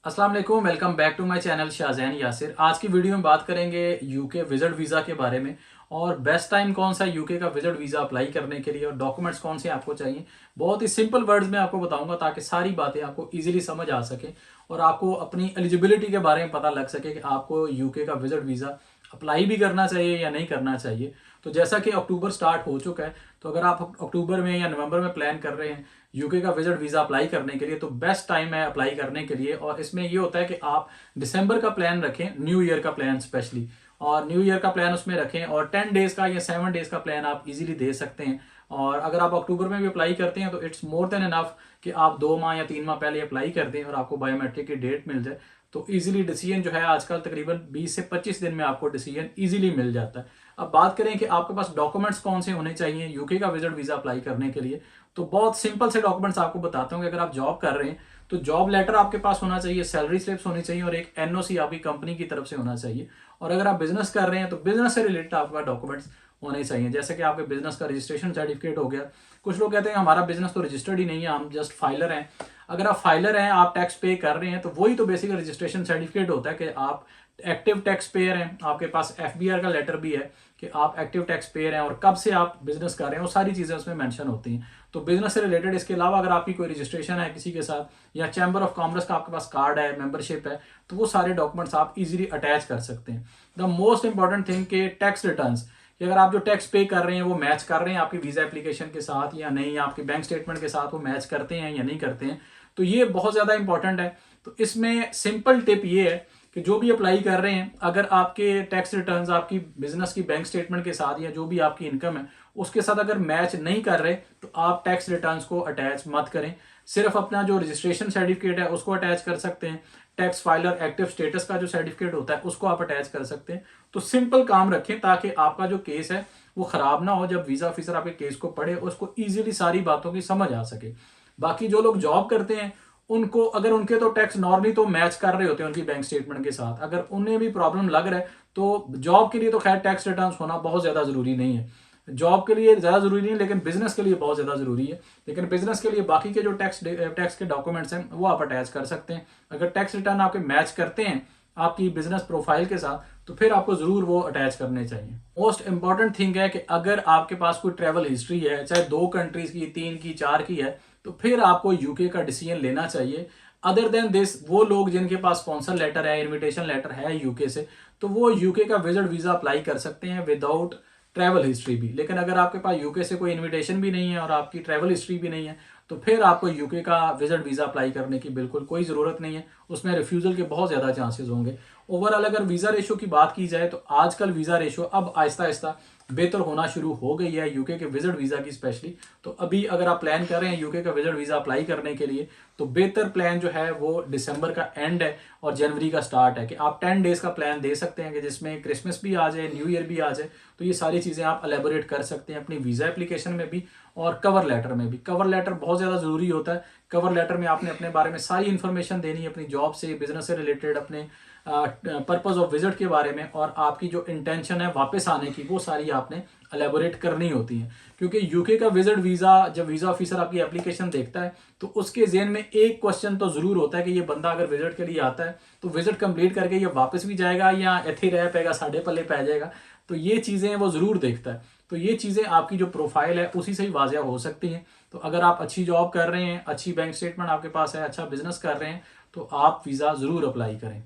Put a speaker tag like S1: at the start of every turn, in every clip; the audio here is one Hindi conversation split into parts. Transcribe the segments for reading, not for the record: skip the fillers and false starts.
S1: अस्सलाम वालेकुम, welcome back to my channel Shahzain Yasir. आज की वीडियो में बात करेंगे यूके विजिट वीज़ा के बारे में और बेस्ट टाइम कौन सा है यूके का विजिट वीज़ा अप्लाई करने के लिए और डॉक्यूमेंट्स कौन से आपको चाहिए। बहुत ही सिंपल वर्ड्स में आपको बताऊंगा ताकि सारी बातें आपको इजीली समझ आ सके और आपको अपनी एलिजिबिलिटी के बारे में पता लग सके कि आपको यूके का विजिट वीज़ा अप्लाई भी करना चाहिए या नहीं करना चाहिए। तो जैसा कि अक्टूबर स्टार्ट हो चुका है, तो अगर आप अक्टूबर में या नवंबर में प्लान कर रहे हैं यूके का विजिट वीज़ा अप्लाई करने के लिए, तो बेस्ट टाइम है अप्लाई करने के लिए। और इसमें ये होता है कि आप दिसंबर का प्लान रखें, न्यू ईयर का प्लान स्पेशली, और न्यू ईयर का प्लान उसमें रखें और 10 डेज का या 7 डेज का प्लान आप इजीली दे सकते हैं। और अगर आप अक्टूबर में भी अप्लाई करते हैं तो इट्स मोर देन इनफ कि आप 2 माह या 3 माह पहले अप्लाई कर दें और आपको बायोमेट्रिक की डेट मिल जाए। तो इजीली डिसीजन जो है आजकल तकरीबन 20 से 25 दिन में आपको डिसीजन इजीली मिल जाता है। अब बात करें कि आपके पास डॉक्यूमेंट्स कौन से होने चाहिए यूके का विजिट वीज़ा अप्लाई करने के लिए, तो बहुत सिंपल से डॉक्यूमेंट्स आपको बताता हूँ कि अगर आप जॉब कर रहे हैं तो जॉब लेटर आपके पास होना चाहिए, सैलरी स्लिप्स होनी चाहिए और एक एनओसी आपकी कंपनी की तरफ से होना चाहिए। और अगर आप बिजनेस कर रहे हैं तो बिजनेस से रिलेटेड आपका डॉक्यूमेंट्स होने चाहिए, जैसे कि आपके बिजनेस का रजिस्ट्रेशन सर्टिफिकेट हो गया। कुछ लोग कहते हैं हमारा बिजनेस तो रजिस्टर्ड ही नहीं है, हम जस्ट फाइलर हैं। अगर आप फाइलर हैं, आप टैक्स पे कर रहे हैं, तो वही तो बेसिक रजिस्ट्रेशन सर्टिफिकेट होता है कि आप एक्टिव टैक्स पेयर हैं। आपके पास एफबीआर का लेटर भी है कि आप एक्टिव टैक्स पेयर हैं और कब से आप बिजनेस कर रहे हैं, वो सारी चीज़ें उसमें मेंशन होती हैं। तो बिजनेस से रिलेटेड इसके अलावा अगर आपकी कोई रजिस्ट्रेशन है किसी के साथ या चैम्बर ऑफ कॉमर्स का आपके पास कार्ड है, मेंबरशिप है, तो वो सारे डॉक्यूमेंट्स आप इजीली अटैच कर सकते हैं। द मोस्ट इंपॉर्टेंट थिंग के टैक्स रिटर्न्स, कि अगर आप जो टैक्स पे कर रहे हैं वो मैच कर रहे हैं आपकी वीज़ा एप्लीकेशन के साथ या नहीं, या आपके बैंक स्टेटमेंट के साथ वो मैच करते हैं या नहीं करते हैं, तो ये बहुत ज़्यादा इंपॉर्टेंट है। तो इसमें सिंपल टिप ये है कि जो भी अप्लाई कर रहे हैं, अगर आपके टैक्स रिटर्न्स आपकी बिजनेस की बैंक स्टेटमेंट के साथ या जो भी आपकी इनकम है उसके साथ अगर मैच नहीं कर रहे, तो आप टैक्स रिटर्न्स को अटैच मत करें। सिर्फ अपना जो रजिस्ट्रेशन सर्टिफिकेट है उसको अटैच कर सकते हैं। टैक्स फाइलर एक्टिव स्टेटस का जो सर्टिफिकेट होता है उसको आप अटैच कर सकते हैं। तो सिंपल काम रखें ताकि आपका जो केस है वो खराब ना हो। जब वीजा ऑफिसर आपके केस को पढ़े उसको इजीली सारी बातों की समझ आ सके। बाकी जो लोग जॉब करते हैं उनको, अगर उनके तो टैक्स नॉर्मली तो मैच कर रहे होते हैं उनकी बैंक स्टेटमेंट के साथ, अगर उन्हें भी प्रॉब्लम लग रहा है तो जॉब के लिए तो खैर टैक्स रिटर्न्स होना बहुत ज़्यादा ज़रूरी नहीं है। जॉब के लिए ज़्यादा ज़रूरी नहीं है लेकिन बिजनेस के लिए बहुत ज़्यादा ज़रूरी है। लेकिन बिजनेस के लिए बाकी के जो टैक्स के डॉक्यूमेंट्स हैं वो आप अटैच कर सकते हैं। अगर टैक्स रिटर्न आपके मैच करते हैं आपकी बिजनेस प्रोफाइल के साथ, तो फिर आपको ज़रूर वो अटैच करने चाहिए। मोस्ट इंपॉर्टेंट थिंग है कि अगर आपके पास कोई ट्रैवल हिस्ट्री है, चाहे 2 कंट्रीज की, 3 की, 4 की है, तो फिर आपको यूके का डिसीजन लेना चाहिए। अदर देन दिस, वो लोग जिनके पास स्पॉन्सर लेटर है, इनविटेशन लेटर है यूके से, तो वो यूके का विजिट वीज़ा अप्लाई कर सकते हैं विदाउट ट्रैवल हिस्ट्री भी। लेकिन अगर आपके पास यूके से कोई इनविटेशन भी नहीं है और आपकी ट्रैवल हिस्ट्री भी नहीं है, तो फिर आपको यूके का विजिट वीज़ा अप्लाई करने की बिल्कुल कोई ज़रूरत नहीं है। उसमें रिफ्यूज़ल के बहुत ज़्यादा चांसेस होंगे। ओवरऑल अगर वीज़ा रेशो की बात की जाए तो आजकल वीज़ा रेशो अब आहिस्ता आहिस्ता बेहतर होना शुरू हो गई है यूके के विजिट वीज़ा की स्पेशली। तो अभी अगर आप प्लान कर रहे हैं यूके का विजिट वीज़ा अप्लाई करने के लिए, तो बेहतर प्लान जो है वो दिसंबर का एंड है और जनवरी का स्टार्ट है, कि आप 10 डेज का प्लान दे सकते हैं कि जिसमें क्रिसमस भी आ जाए, न्यू ईयर भी आ जाए। तो ये सारी चीज़ें आप एलेबोरेट कर सकते हैं अपनी वीज़ा एप्लीकेशन में भी और कवर लेटर में भी। कवर लेटर बहुत ज़्यादा ज़रूरी होता है। कवर लेटर में आपने अपने बारे में सारी इन्फॉर्मेशन देनी है, अपनी जॉब से, बिजनेस से रिलेटेड, अपने पर्पस ऑफ विजिट के बारे में, और आपकी जो इंटेंशन है वापस आने की, वो सारी आपने एलेबोरेट करनी होती है। क्योंकि यूके का विजिट वीज़ा, जब वीज़ा ऑफिसर आपकी एप्लीकेशन देखता है तो उसके जेहन में एक क्वेश्चन तो ज़रूर होता है कि ये बंदा अगर विजिट के लिए आता है तो विजिट कंप्लीट करके ये वापस भी जाएगा या इत्थे रह पाएगा, साढ़े पल्ले पै जाएगा। तो ये चीज़ें वो ज़रूर देखता है। तो ये चीज़ें आपकी जो प्रोफाइल है उसी से ही वाजिया हो सकती हैं। तो अगर आप अच्छी जॉब कर रहे हैं, अच्छी बैंक स्टेटमेंट आपके पास है, अच्छा बिजनेस कर रहे हैं, तो आप वीज़ा ज़रूर अप्लाई करें।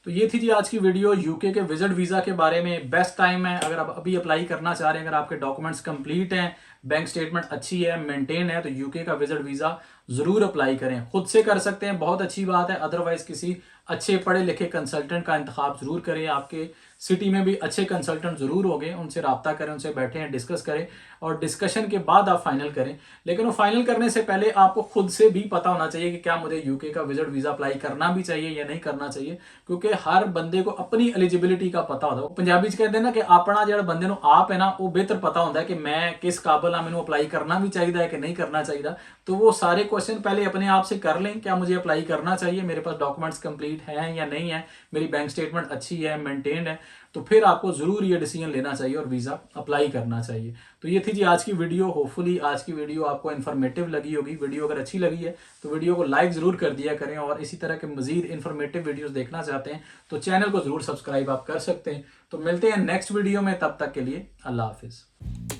S1: तो ये थी जी आज की वीडियो यूके के विजिट वीज़ा के बारे में। बेस्ट टाइम है अगर आप अभी अप्लाई करना चाह रहे हैं, अगर आपके डॉक्यूमेंट्स कंप्लीट हैं, बैंक स्टेटमेंट अच्छी है, मेंटेन है, तो यूके का विजिट वीज़ा ज़रूर अप्लाई करें। खुद से कर सकते हैं, बहुत अच्छी बात है। अदरवाइज़ किसी अच्छे पढ़े लिखे कंसल्टेंट का इंतखाब ज़रूर करें। आपके सिटी में भी अच्छे कंसल्टेंट ज़रूर होंगे, उनसे रब्ता करें, उनसे बैठे हैं, डिस्कस करें और डिस्कशन के बाद आप फाइनल करें। लेकिन वो फाइनल करने से पहले आपको खुद से भी पता होना चाहिए कि क्या मुझे यूके का विजिट वीज़ा अप्लाई करना भी चाहिए या नहीं करना चाहिए, क्योंकि हर बंदे को अपनी एलिजिबिलिटी का पता होता है। पंजाबी च कहते हैं ना कि अपना जो बंदे को आप है ना वो बेहतर पता होता है कि मैं किस काबिल हाँ, मैंने अप्लाई करना भी चाहिए है कि नहीं करना चाहिए। तो वो सारे क्वेश्चन पहले अपने आप से कर लें, क्या मुझे अप्लाई करना चाहिए, मेरे पास डॉक्यूमेंट्स कंप्लीट कंप्लीट है या नहीं है, मेरी बैंक स्टेटमेंट अच्छी है, मेंटेन्ड है, तो फिर आपको ज़रूर ये डिसीजन लेना चाहिए और वीज़ा अप्लाई करना चाहिए। तो ये थी जी आज की वीडियो। होपफुली आज की वीडियो आपको इन्फॉर्मेटिव लगी होगी। वीडियो अगर अच्छी लगी है तो वीडियो को लाइक ज़रूर कर दिया करें, और इसी तरह के मज़ीद इन्फॉर्मेटिव वीडियोस देखना चाहते हैं तो चैनल को ज़रूर सब्सक्राइब आप कर सकते हैं। तो मिलते हैं नेक्स्ट वीडियो में, तब तक के लिए अल्लाह हाफिज़।